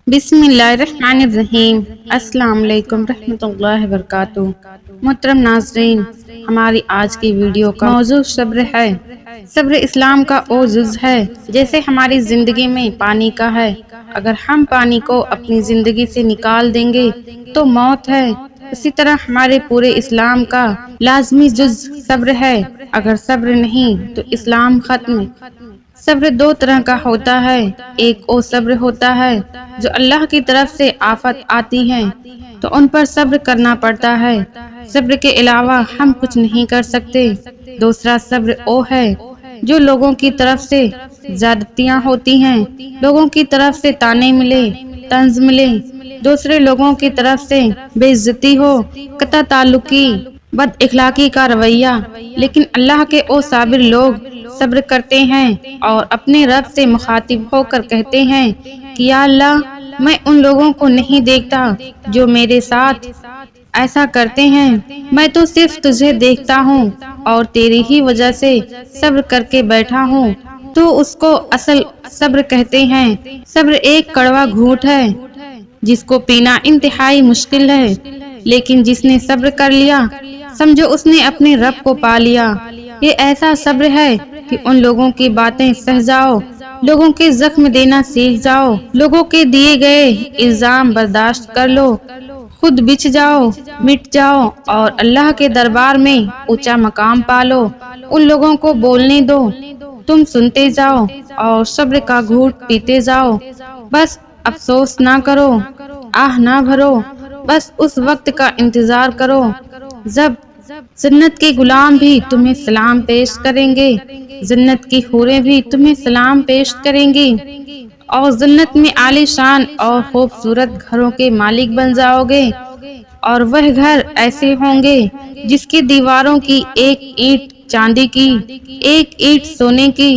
बिस्मिल्लाहिर्रहमानिर्रहीम। अस्सलाम वालेकुम रहमतुल्लाहि वबरकातुहू। मोहतरम नाज़रीन, हमारी आज की वीडियो का मौजू सब्र है। सब्र इस्लाम का वो जुज़ है जैसे हमारी ज़िंदगी में पानी का है। अगर हम पानी को अपनी ज़िंदगी से निकाल देंगे तो मौत है। उसी तरह हमारे पूरे इस्लाम का लाजमी जुज़ सब्र है। अगर सब्र नहीं तो इस्लाम खत्म। सब्र दो तरह का होता है। एक वो सब्र होता है जो अल्लाह की तरफ से आफत आती है तो उन पर सब्र करना पड़ता है। सब्र के अलावा हम कुछ नहीं कर सकते। दूसरा सब्र वो है जो लोगों की तरफ से ज्यादतियां होती हैं, लोगों की तरफ से ताने मिले, तंज मिले, दूसरे लोगों की तरफ से बेइज्जती हो, कता ताल्लुकी, बद इखलाकी का रवैया। लेकिन अल्लाह के ओ साबिर लोग सब्र करते हैं और अपने रब से मुखातिब होकर कहते हैं कि या अल्लाह, मैं उन लोगों को नहीं देखता जो मेरे साथ ऐसा करते हैं। मैं तो सिर्फ तुझे देखता हूँ और तेरी ही वजह से सब्र करके बैठा हूँ। तो उसको असल सब्र कहते हैं। सब्र एक कड़वा घूंट है जिसको पीना इंतहाई मुश्किल है, लेकिन जिसने सब्र कर लिया समझो उसने अपने रब को पा लिया। ये ऐसा सब्र है कि उन लोगों की बातें सह जाओ, लोगों के जख्म देना सीख जाओ, लोगों के दिए गए इल्जाम बर्दाश्त कर लो, खुद बिछ जाओ, मिट जाओ और अल्लाह के दरबार में ऊंचा मकाम पालो। उन लोगों को बोलने दो, तुम सुनते जाओ और सब्र का घूंट पीते जाओ। बस अफसोस ना करो, आह ना भरो, बस उस वक्त का इंतजार करो जब जन्नत के गुलाम भी तुम्हें सलाम पेश करेंगे, जन्नत की हूरें भी तुम्हें सलाम पेश करेंगी और जन्नत में आलीशान और खूबसूरत घरों के मालिक बन जाओगे। और वह घर ऐसे होंगे जिसकी दीवारों की एक ईंट चांदी की, एक ईंट सोने की,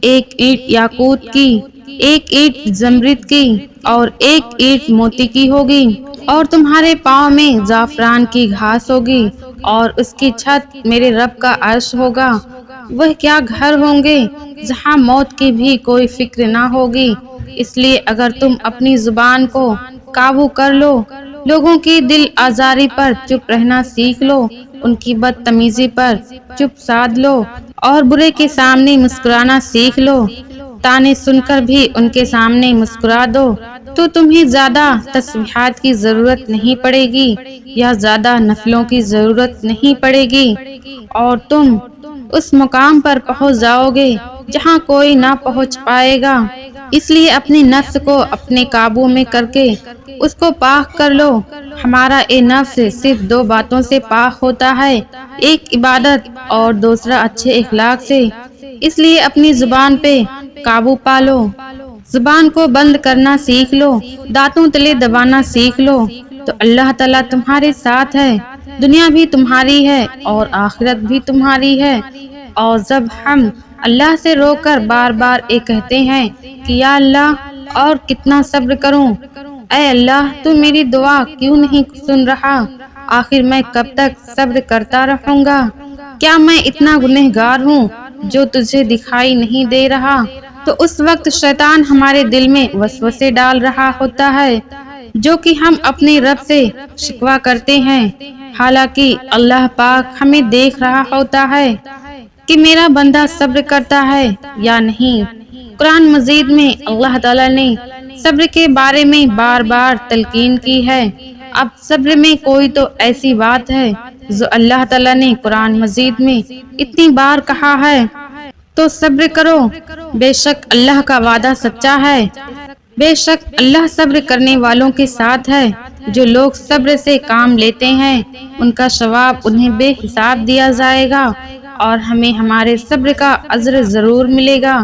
एक ईंट याकूत की, एक ईंट जमरिद की और एक ईंट मोती की होगी। और तुम्हारे पाँव में जाफरान की घास होगी और उसकी छत मेरे रब का अर्श होगा। वह क्या घर होंगे जहाँ मौत की भी कोई फिक्र ना होगी। इसलिए अगर तुम अपनी जुबान को काबू कर लो, लोगों की दिल आजारी पर चुप रहना सीख लो, उनकी बदतमीजी पर चुप साध लो और बुरे के सामने मुस्कुराना सीख लो, ताने सुनकर भी उनके सामने मुस्कुरा दो, तो तुम्हें ज्यादा तस्बीहात की जरूरत नहीं पड़ेगी या ज्यादा नफलों की जरूरत नहीं पड़ेगी और तुम उस मुकाम पर पहुंच जाओगे जहां कोई ना पहुंच पाएगा। इसलिए अपनी नफ्स को अपने काबू में करके उसको पाक कर लो। हमारा ये नफ्स सिर्फ दो बातों से पाक होता है, एक इबादत और दूसरा अच्छे इखलाक से। इसलिए अपनी जुबान पे काबू पालो, जुबान को बंद करना सीख लो, दांतों तले दबाना सीख लो, तो अल्लाह ताला तुम्हारे साथ है। दुनिया भी तुम्हारी है और आखिरत भी तुम्हारी है। और जब हम अल्लाह से रोकर बार बार ये कहते हैं कि या अल्लाह और कितना सब्र करूं, ऐ अल्लाह तू मेरी दुआ क्यों नहीं सुन रहा, आखिर मैं कब तक सब्र करता रहूंगा, क्या मैं इतना गुनहगार हूँ जो तुझे दिखाई नहीं दे रहा। तो उस वक्त शैतान हमारे दिल में वसवसे डाल रहा होता है जो कि हम अपने रब से शिकवा करते हैं। हालांकि अल्लाह पाक हमें देख रहा होता है कि मेरा बंदा सब्र करता है या नहीं। कुरान मजीद में अल्लाह ताला ने सब्र के बारे में बार बार तलकीन की है। अब सब्र में कोई तो ऐसी बात है जो अल्लाह ताला ने कुरान मजीद में इतनी बार कहा है, तो सब्र करो, बेशक अल्लाह का वादा सच्चा है। बेशक अल्लाह सब्र करने वालों के साथ है। जो लोग सब्र से काम लेते हैं उनका सवाब उन्हें बेहिसाब दिया जाएगा और हमें हमारे सब्र का अज्र जरूर मिलेगा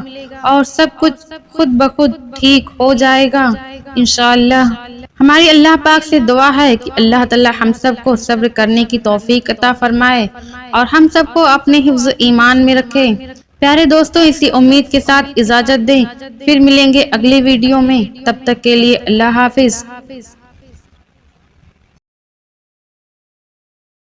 और सब कुछ खुद ब खुद ठीक हो जाएगा इंशाअल्लाह। हमारी अल्लाह पाक से दुआ है कि अल्लाह ताला हम सब को सब्र करने की तौफीक अता फरमाए और हम सबको अपने हिफ्ज़ ईमान में रखे। प्यारे दोस्तों, इसी उम्मीद के साथ इजाजत दें, फिर मिलेंगे अगली वीडियो में। तब तक के लिए अल्लाह हाफिज।